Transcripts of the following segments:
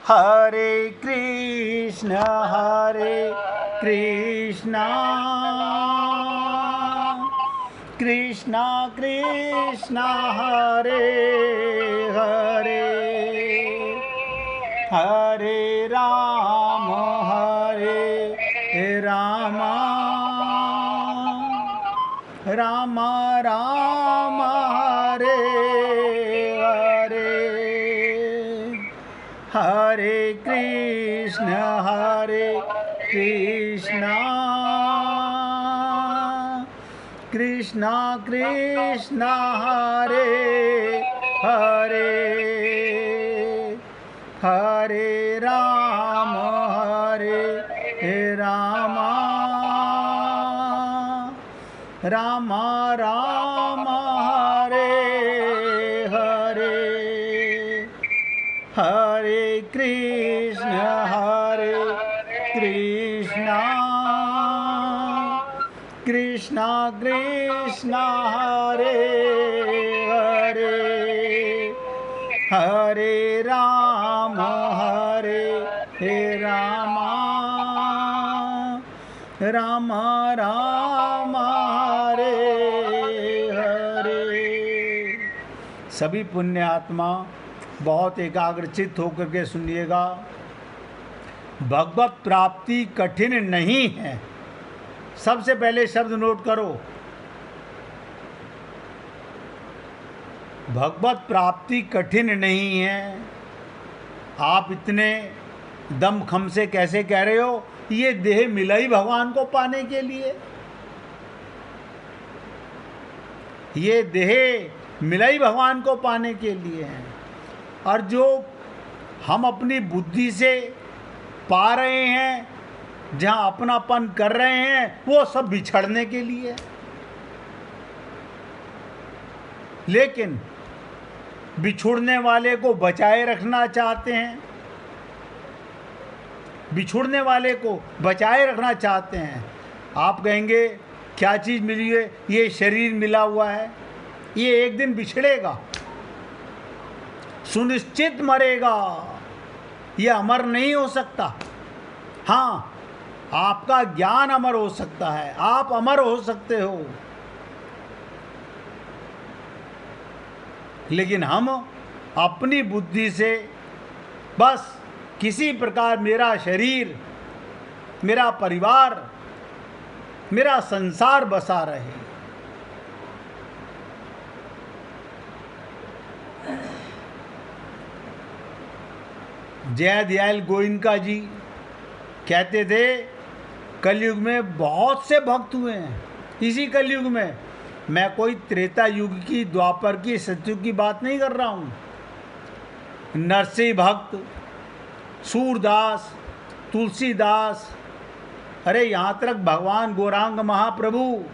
हरे कृष्ण कृष्ण कृष्ण हरे हरे, हरे राम राम राम हरे हरे, हरे कृष्ण कृष्ण कृष्ण हरे हरे, हरे राम राम राम हरे हरे, हरे कृष्ण कृष्ण कृष्ण हरे हरे, हरे राम राम राम हरे हरे। सभी पुण्य आत्मा बहुत एकाग्रचित होकर के सुनिएगा। भगवत प्राप्ति कठिन नहीं है। सबसे पहले शब्द नोट करो, भगवत प्राप्ति कठिन नहीं है। आप इतने दमखम से कैसे कह रहे हो? ये देह मिला ही भगवान को पाने के लिए, ये देह मिला ही भगवान को पाने के लिए है। और जो हम अपनी बुद्धि से पा रहे हैं, जहां अपनापन कर रहे हैं, वो सब बिछड़ने के लिए। लेकिन बिछुड़ने वाले को बचाए रखना चाहते हैं, बिछुड़ने वाले को बचाए रखना चाहते हैं। आप कहेंगे क्या चीज़ मिली है? ये शरीर मिला हुआ है, ये एक दिन बिछड़ेगा, सुनिश्चित मरेगा, ये अमर नहीं हो सकता। हाँ, आपका ज्ञान अमर हो सकता है, आप अमर हो सकते हो, लेकिन हम अपनी बुद्धि से बस किसी प्रकार मेरा शरीर, मेरा परिवार, मेरा संसार बसा रहे। जय दयाल गोइनका जी कहते थे, कलयुग में बहुत से भक्त हुए हैं। इसी कलयुग में, मैं कोई त्रेता युग की, द्वापर की, सतयुग की बात नहीं कर रहा हूँ। नरसिंह भक्त, सूरदास, तुलसीदास, अरे यहाँ तक भगवान गौरांग महाप्रभु,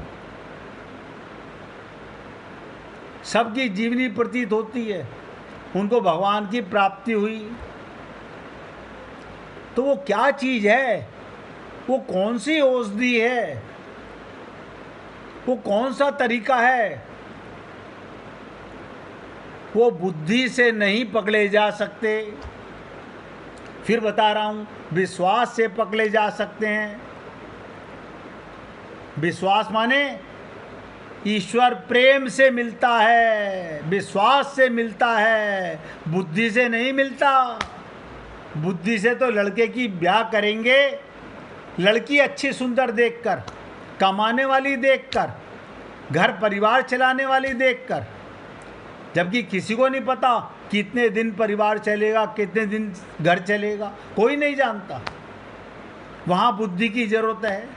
सबकी जीवनी प्रतीत होती है, उनको भगवान की प्राप्ति हुई। तो वो क्या चीज है? वो कौन सी औषधि है? वो कौन सा तरीका है? वो बुद्धि से नहीं पकड़े जा सकते। फिर बता रहा हूं, विश्वास से पकड़े जा सकते हैं। विश्वास माने ईश्वर प्रेम से मिलता है, विश्वास से मिलता है, बुद्धि से नहीं मिलता। बुद्धि से तो लड़के की ब्याह करेंगे, लड़की अच्छी सुंदर देखकर, कमाने वाली देखकर, घर परिवार चलाने वाली देखकर, जबकि किसी को नहीं पता कितने दिन परिवार चलेगा, कितने दिन घर चलेगा, कोई नहीं जानता। वहां बुद्धि की जरूरत है।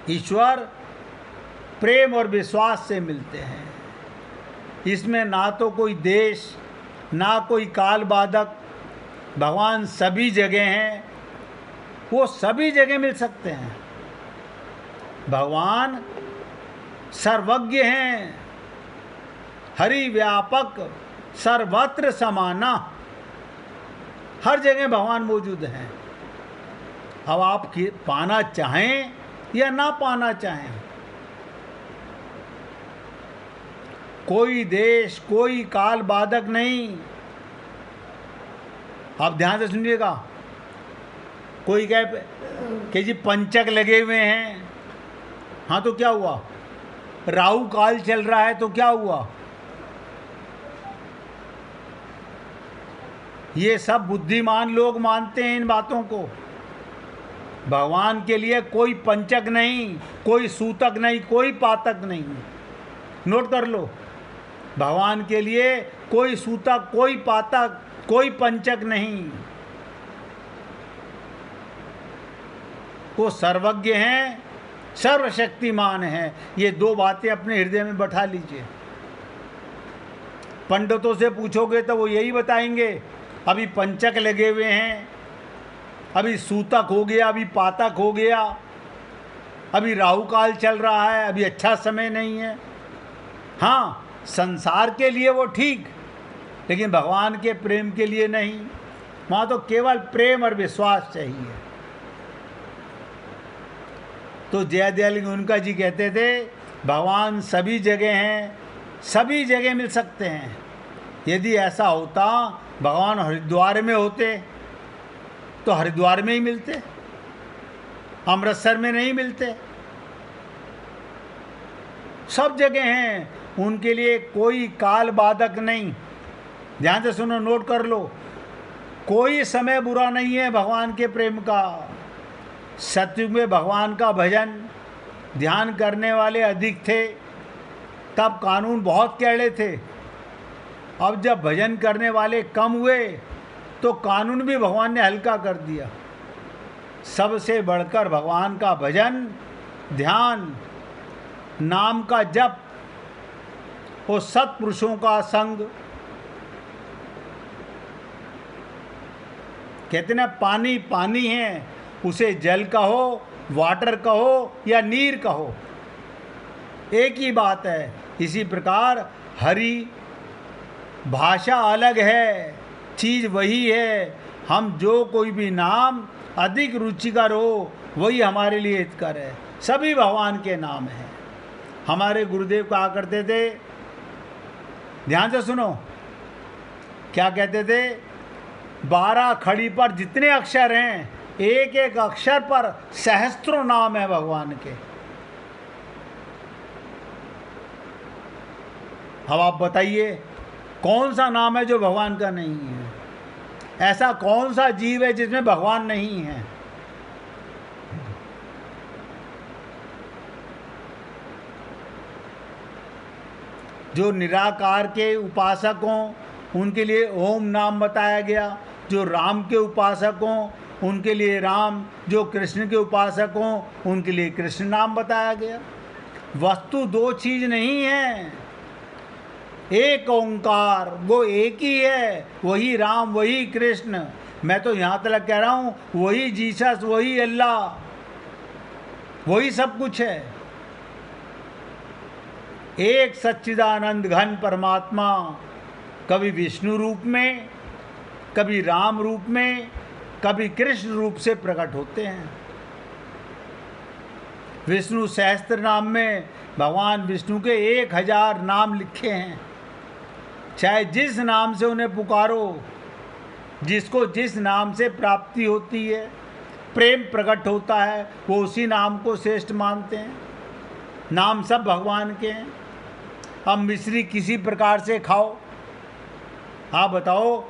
ईश्वर प्रेम और विश्वास से मिलते हैं। इसमें ना तो कोई देश, ना कोई काल बाधक, भगवान सभी जगह हैं, वो सभी जगह मिल सकते हैं। भगवान सर्वज्ञ हैं, हरि व्यापक, सर्वत्र समाना, हर जगह भगवान मौजूद हैं। अब आप पाना चाहें या ना पाना चाहें, कोई देश, कोई काल बाधक नहीं। आप ध्यान से सुनिएगा। कोई कहे कि जी पंचक लगे हुए हैं, हाँ तो क्या हुआ? राहु काल चल रहा है तो क्या हुआ? ये सब बुद्धिमान लोग मानते हैं इन बातों को। भगवान के लिए कोई पंचक नहीं, कोई सूतक नहीं, कोई पातक नहीं। नोट कर लो, भगवान के लिए कोई सूतक, कोई पातक, कोई पंचक नहीं। वो सर्वज्ञ हैं, सर्वशक्तिमान हैं। ये दो बातें अपने हृदय में बैठा लीजिए। पंडितों से पूछोगे तो वो यही बताएंगे, अभी पंचक लगे हुए हैं, अभी सूतक हो गया, अभी पातक हो गया, अभी राहु काल चल रहा है, अभी अच्छा समय नहीं है। हाँ, संसार के लिए वो ठीक, लेकिन भगवान के प्रेम के लिए नहीं। वहाँ तो केवल प्रेम और विश्वास चाहिए। तो जयदयाल उनका जी कहते थे, भगवान सभी जगह हैं, सभी जगह मिल सकते हैं। यदि ऐसा होता, भगवान हरिद्वार में होते तो हरिद्वार में ही मिलते, अमृतसर में नहीं मिलते। सब जगह हैं, उनके लिए कोई काल बाधक नहीं। ध्यान से सुनो, नोट कर लो, कोई समय बुरा नहीं है भगवान के प्रेम का। सतयुग में भगवान का भजन ध्यान करने वाले अधिक थे, तब कानून बहुत कड़े थे। अब जब भजन करने वाले कम हुए तो कानून भी भगवान ने हल्का कर दिया। सबसे बढ़कर भगवान का भजन, ध्यान, नाम का जप और सत्पुरुषों का संग। कहते ना, पानी पानी है, उसे जल कहो, वाटर कहो या नीर कहो, एक ही बात है। इसी प्रकार हरि भाषा अलग है, चीज़ वही है। हम जो कोई भी नाम अधिक रुचिकर हो, वही हमारे लिए हितकर है। सभी भगवान के नाम हैं। हमारे गुरुदेव कहा करते थे, ध्यान से सुनो, क्या कहते थे? 12 खड़ी पर जितने अक्षर हैं, एक एक अक्षर पर सहस्त्रों नाम है भगवान के। अब आप बताइए, कौन सा नाम है जो भगवान का नहीं है? ऐसा कौन सा जीव है जिसमें भगवान नहीं है? जो निराकार के उपासक हों उनके लिए ओम नाम बताया गया, जो राम के उपासक हों उनके लिए राम, जो कृष्ण के उपासक हों उनके लिए कृष्ण नाम बताया गया। वस्तु दो चीज नहीं है, एक ओंकार, वो एक ही है, वही राम, वही कृष्ण। मैं तो यहाँ तक कह रहा हूँ, वही जीसस, वही अल्लाह, वही सब कुछ है। एक सच्चिदानंद घन परमात्मा कभी विष्णु रूप में, कभी राम रूप में, कभी कृष्ण रूप से प्रकट होते हैं। विष्णु सहस्त्र नाम में भगवान विष्णु के 1000 नाम लिखे हैं। चाहे जिस नाम से उन्हें पुकारो, जिसको जिस नाम से प्राप्ति होती है, प्रेम प्रकट होता है, वो उसी नाम को श्रेष्ठ मानते हैं। नाम सब भगवान के हैं। अब मिश्री किसी प्रकार से खाओ, आप बताओ,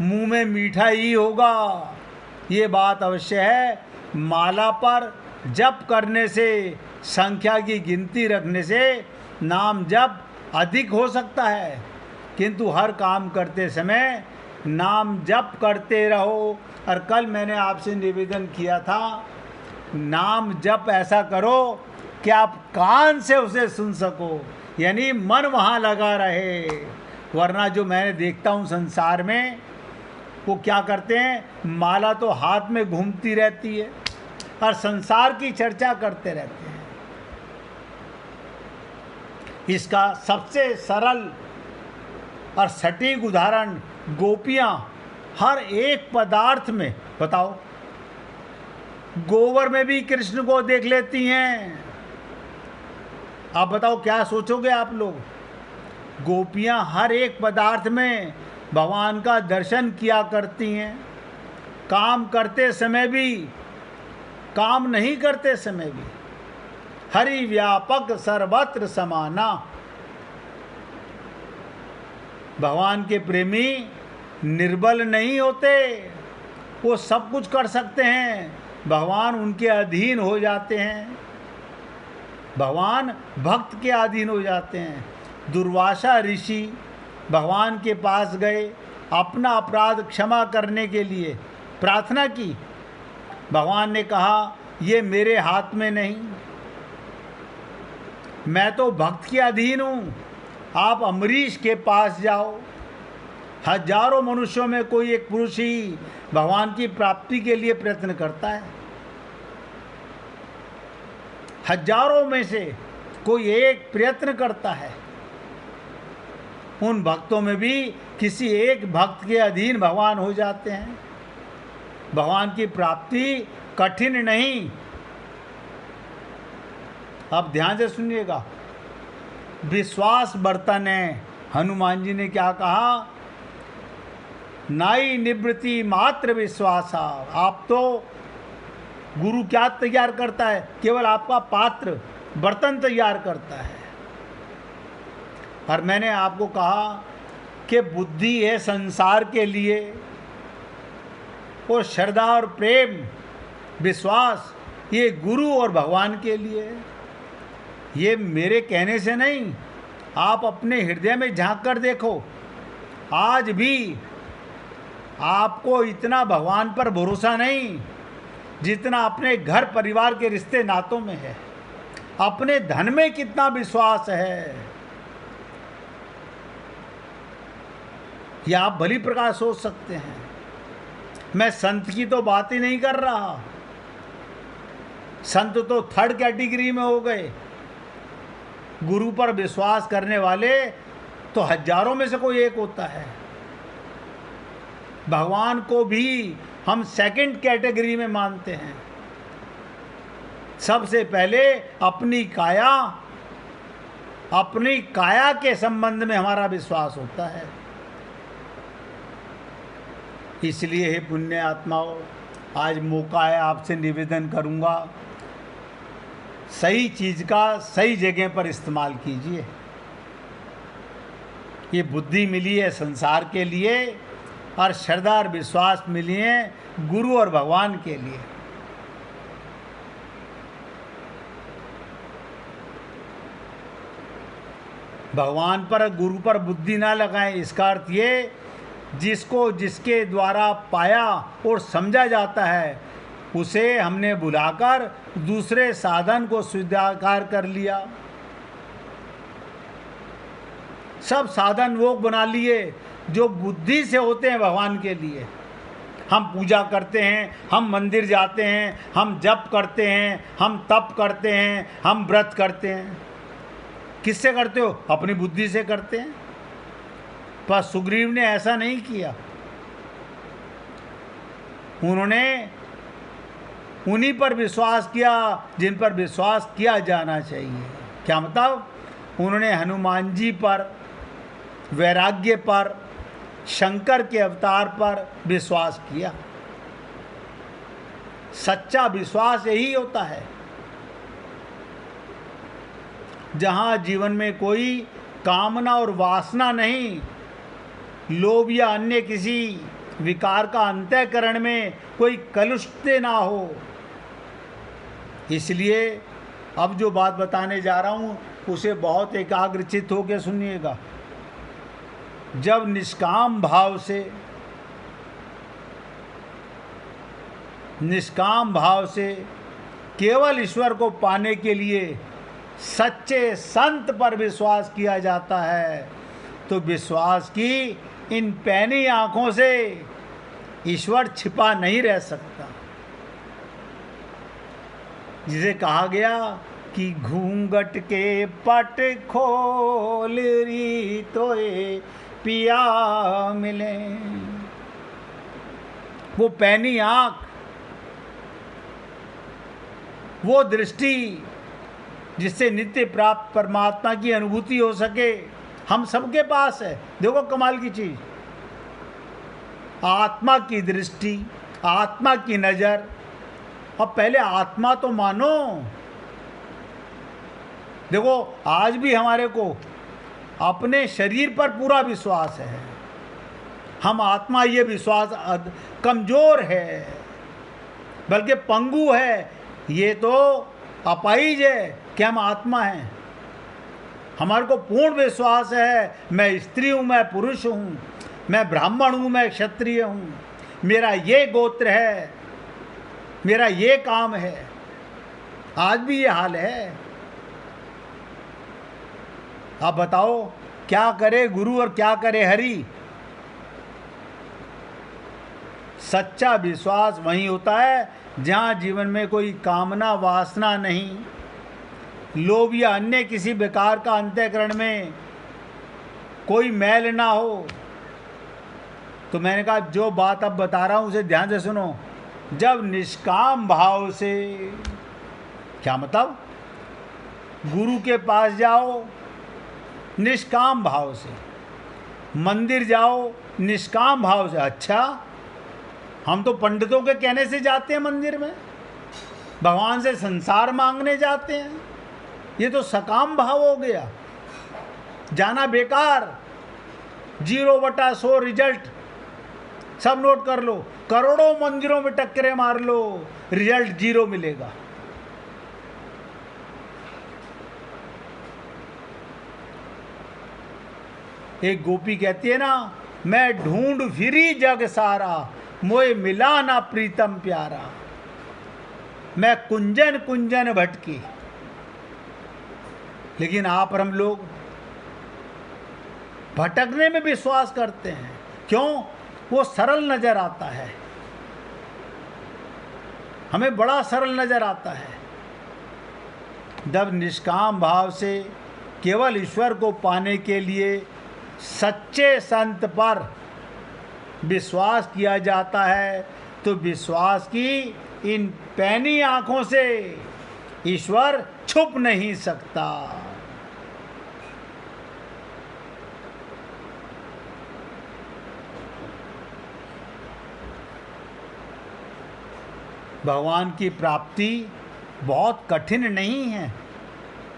मुंह में मीठा ही होगा, ये बात अवश्य है। माला पर जप करने से, संख्या की गिनती रखने से नाम जप अधिक हो सकता है, किंतु हर काम करते समय नाम जप करते रहो। और कल मैंने आपसे निवेदन किया था, नाम जप ऐसा करो कि आप कान से उसे सुन सको, यानी मन वहाँ लगा रहे। वरना जो मैंने देखता हूँ संसार में, वो क्या करते हैं, माला तो हाथ में घूमती रहती है और संसार की चर्चा करते रहते हैं। इसका सबसे सरल और सटीक उदाहरण गोपियाँ हर एक पदार्थ में, बताओ, गोबर में भी कृष्ण को देख लेती हैं। आप बताओ क्या सोचोगे आप लोग? गोपियां हर एक पदार्थ में भगवान का दर्शन किया करती हैं, काम करते समय भी, काम नहीं करते समय भी। हरि व्यापक सर्वत्र समाना। भगवान के प्रेमी निर्बल नहीं होते, वो सब कुछ कर सकते हैं, भगवान उनके अधीन हो जाते हैं, भगवान भक्त के अधीन हो जाते हैं। दुर्वासा ऋषि भगवान के पास गए, अपना अपराध क्षमा करने के लिए प्रार्थना की। भगवान ने कहा, ये मेरे हाथ में नहीं, मैं तो भक्त के अधीन हूँ, आप अम्बरीश के पास जाओ। हजारों मनुष्यों में कोई एक पुरुष ही भगवान की प्राप्ति के लिए प्रयत्न करता है, हजारों में से कोई एक प्रयत्न करता है। उन भक्तों में भी किसी एक भक्त के अधीन भगवान हो जाते हैं। भगवान की प्राप्ति कठिन नहीं। अब ध्यान से सुनिएगा, विश्वास बर्तन है। हनुमान जी ने क्या कहा, नाई निवृत्ति मात्र विश्वासा। आप तो गुरु क्या तैयार करता है, केवल आपका पात्र बर्तन तैयार करता है। और मैंने आपको कहा कि बुद्धि है संसार के लिए, और श्रद्धा और प्रेम विश्वास ये गुरु और भगवान के लिए। ये मेरे कहने से नहीं, आप अपने हृदय में झांक कर देखो। आज भी आपको इतना भगवान पर भरोसा नहीं जितना अपने घर परिवार के रिश्ते नातों में है। अपने धन में कितना विश्वास है, यह आप भली प्रकार सोच सकते हैं। मैं संत की तो बात ही नहीं कर रहा, संत तो थर्ड कैटेगरी में हो गए। गुरु पर विश्वास करने वाले तो हजारों में से कोई एक होता है। भगवान को भी हम सेकंड कैटेगरी में मानते हैं। सबसे पहले अपनी काया के संबंध में हमारा विश्वास होता है। इसलिए हे पुण्य आत्माओं, आज मौका है, आपसे निवेदन करूंगा, सही चीज का सही जगह पर इस्तेमाल कीजिए। ये बुद्धि मिली है संसार के लिए, और श्रद्धा और विश्वास मिली है गुरु और भगवान के लिए। भगवान पर गुरु पर बुद्धि ना लगाएं। इसका अर्थ ये, जिसको जिसके द्वारा पाया और समझा जाता है उसे हमने बुलाकर दूसरे साधन को स्वीकार कर लिया। सब साधन वो बना लिए जो बुद्धि से होते हैं भगवान के लिए। हम पूजा करते हैं, हम मंदिर जाते हैं, हम जप करते हैं, हम तप करते हैं, हम व्रत करते हैं। किससे करते हो? अपनी बुद्धि से करते हैं। पर सुग्रीव ने ऐसा नहीं किया। उन्होंने उन्हीं पर विश्वास किया जिन पर विश्वास किया जाना चाहिए। क्या मतलब? उन्होंने हनुमान जी पर, वैराग्य पर, शंकर के अवतार पर विश्वास किया। सच्चा विश्वास यही होता है। जहां जीवन में कोई कामना और वासना नहीं, लोभ या अन्य किसी विकार का अंतःकरण में कोई कलुषित ना हो। इसलिए अब जो बात बताने जा रहा हूं उसे बहुत एकाग्रचित्त होकर सुनिएगा। जब निष्काम भाव से केवल ईश्वर को पाने के लिए सच्चे संत पर विश्वास किया जाता है, तो विश्वास की इन पैनी आंखों से ईश्वर छिपा नहीं रह सकता। जिसे कहा गया कि घूंघट के पट खोल री तोए पिया मिले। वो पैनी आंख, वो दृष्टि जिससे नित्य प्राप्त परमात्मा की अनुभूति हो सके, हम सबके पास है। देखो कमाल की चीज, आत्मा की दृष्टि, आत्मा की नजर। अब पहले आत्मा तो मानो। देखो आज भी हमारे को अपने शरीर पर पूरा विश्वास है, हम आत्मा, ये विश्वास कमजोर है, बल्कि पंगु है। ये तो अपाहिज है कि हम आत्मा हैं। हमारे को पूर्ण विश्वास है, मैं स्त्री हूं, मैं पुरुष हूं, मैं ब्राह्मण हूं, मैं क्षत्रिय हूं, मेरा ये गोत्र है, मेरा ये काम है। आज भी ये हाल है। आप बताओ क्या करे गुरु और क्या करे हरि। सच्चा विश्वास वहीं होता है जहां जीवन में कोई कामना वासना नहीं, लोभ या अन्य किसी विकार का अंतःकरण में कोई मैल ना हो। तो मैंने कहा जो बात अब बता रहा हूं उसे ध्यान से सुनो। जब निष्काम भाव से, क्या मतलब, गुरु के पास जाओ निष्काम भाव से, मंदिर जाओ निष्काम भाव से। अच्छा, हम तो पंडितों के कहने से जाते हैं मंदिर में, भगवान से संसार मांगने जाते हैं। ये तो सकाम भाव हो गया, जाना बेकार। 0/100 रिजल्ट। सब नोट कर लो, करोड़ों मंदिरों में टक्करें मार लो, रिजल्ट 0 मिलेगा। एक गोपी कहती है ना, मैं ढूंढ फिरी जग सारा, मोए मिला ना प्रीतम प्यारा। मैं कुंजन कुंजन भटकी। लेकिन आप और हम लोग भटकने में विश्वास करते हैं। क्यों? वो सरल नजर आता है, हमें बड़ा सरल नजर आता है। जब निष्काम भाव से केवल ईश्वर को पाने के लिए सच्चे संत पर विश्वास किया जाता है, तो विश्वास की इन पैनी आंखों से ईश्वर छुप नहीं सकता। भगवान की प्राप्ति बहुत कठिन नहीं है,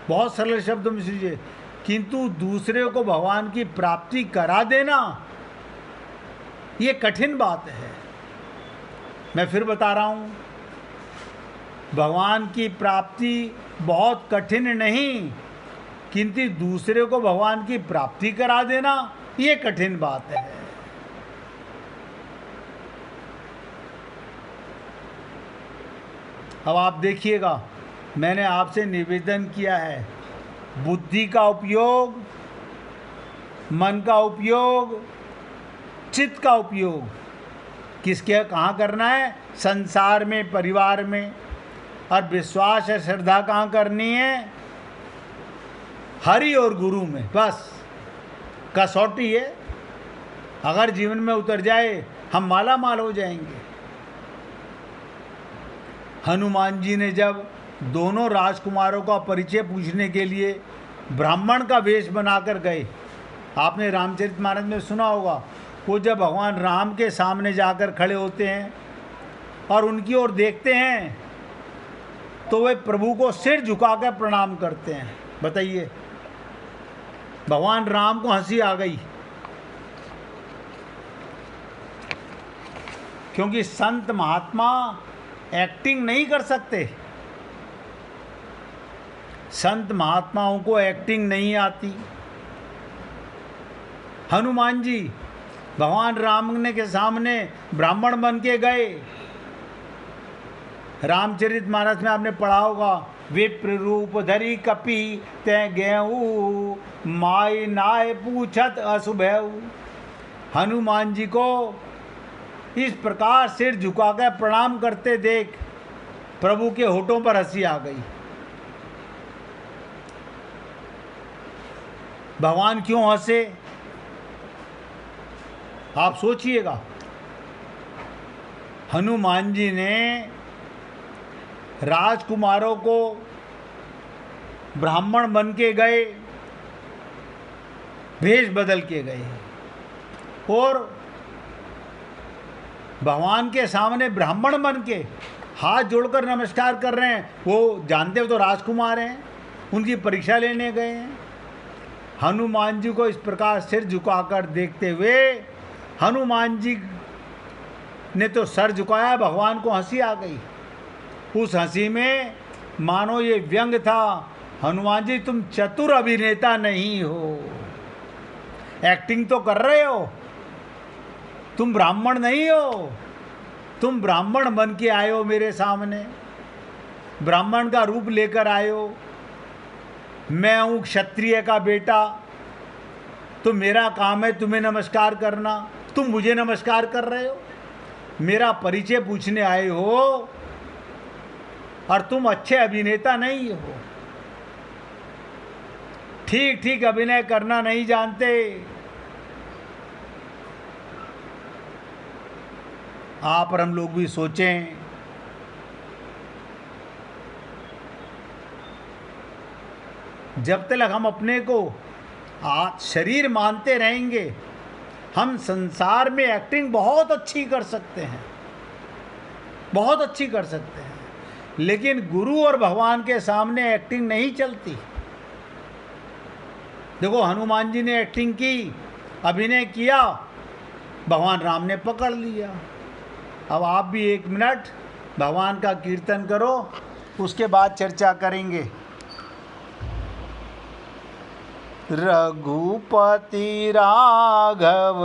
बहुत सरल शब्दों में समझिए, किंतु दूसरे को भगवान की प्राप्ति करा देना ये कठिन बात है। मैं फिर बता रहा हूँ, भगवान की प्राप्ति बहुत कठिन नहीं, किंतु दूसरे को भगवान की प्राप्ति करा देना ये कठिन बात है। अब आप देखिएगा, मैंने आपसे निवेदन किया है, बुद्धि का उपयोग, मन का उपयोग, चित्त का उपयोग किसके कहाँ करना है? संसार में, परिवार में। और विश्वास और श्रद्धा कहाँ करनी है? हरि और गुरु में। बस कसौटी है, अगर जीवन में उतर जाए हम माला माल हो जाएंगे। हनुमान जी ने जब दोनों राजकुमारों का परिचय पूछने के लिए ब्राह्मण का वेश बनाकर गए, आपने रामचरितमानस में सुना होगा, वो जब भगवान राम के सामने जाकर खड़े होते हैं और उनकी ओर देखते हैं तो वे प्रभु को सिर झुकाकर प्रणाम करते हैं। बताइए, भगवान राम को हंसी आ गई, क्योंकि संत महात्मा एक्टिंग नहीं कर सकते। संत महात्माओं को एक्टिंग नहीं आती। हनुमान जी भगवान राम ने के सामने ब्राह्मण बन के गए। रामचरितमानस में आपने पढ़ा होगा, विप्र रूप धरी कपि तै गेहूँ, माई नाय पूछत असुभेऊ। हनुमान जी को इस प्रकार सिर झुकाकर प्रणाम करते देख प्रभु के होठों पर हंसी आ गई। भगवान क्यों हंसे? आप सोचिएगा। हनुमान जी ने राजकुमारों को ब्राह्मण बन के गए, भेष बदल के गए और भगवान के सामने ब्राह्मण बन के हाथ जोड़कर नमस्कार कर रहे हैं। वो जानते हो तो राजकुमार हैं, उनकी परीक्षा लेने गए हैं। हनुमान जी को इस प्रकार सिर झुकाकर देखते हुए हनुमान जी ने तो सर झुकाया, भगवान को हंसी आ गई। उस हंसी में मानो ये व्यंग था, हनुमान जी तुम चतुर अभिनेता नहीं हो, एक्टिंग तो कर रहे हो, तुम ब्राह्मण नहीं हो, तुम ब्राह्मण बन के आए हो मेरे सामने, ब्राह्मण का रूप लेकर आए हो। मैं हूँ क्षत्रिय का बेटा, तो मेरा काम है तुम्हें नमस्कार करना, तुम मुझे नमस्कार कर रहे हो, मेरा परिचय पूछने आए हो और तुम अच्छे अभिनेता नहीं हो, ठीक ठीक अभिनय करना नहीं जानते। आप और हम लोग भी सोचें, जब तक हम अपने को शरीर मानते रहेंगे, हम संसार में एक्टिंग बहुत अच्छी कर सकते हैं, बहुत अच्छी कर सकते हैं, लेकिन गुरु और भगवान के सामने एक्टिंग नहीं चलती। देखो हनुमान जी ने एक्टिंग की, अभिनय किया, भगवान राम ने पकड़ लिया। अब आप भी 1 मिनट भगवान का कीर्तन करो, उसके बाद चर्चा करेंगे। रघुपति राघव